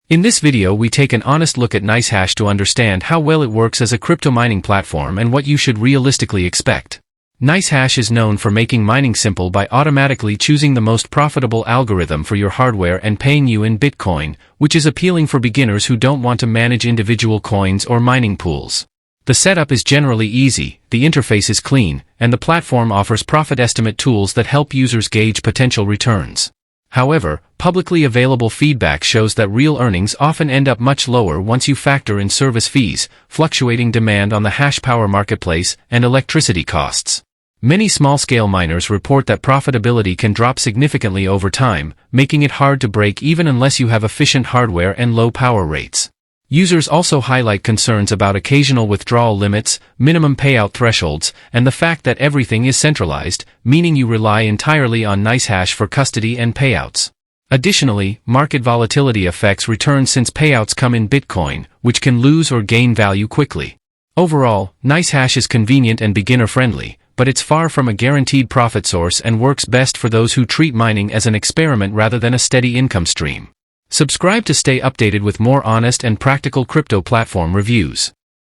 In this video we take an honest look at NiceHash to understand how well it works as a crypto mining platform and what you should realistically expect. NiceHash is known for making mining simple by automatically choosing the most profitable algorithm for your hardware and paying you in Bitcoin, which is appealing for beginners who don't want to manage individual coins or mining pools. The setup is generally easy, the interface is clean, and the platform offers profit estimate tools that help users gauge potential returns. However, publicly available feedback shows that real earnings often end up much lower once you factor in service fees, fluctuating demand on the hash power marketplace, and electricity costs. Many small-scale miners report that profitability can drop significantly over time, making it hard to break even unless you have efficient hardware and low power rates. Users also highlight concerns about occasional withdrawal limits, minimum payout thresholds, and the fact that everything is centralized, meaning you rely entirely on NiceHash for custody and payouts. Additionally, market volatility affects returns since payouts come in Bitcoin, which can lose or gain value quickly. Overall, NiceHash is convenient and beginner-friendly, but it's far from a guaranteed profit source and works best for those who treat mining as an experiment rather than a steady income stream. Subscribe to stay updated with more honest and practical crypto platform reviews.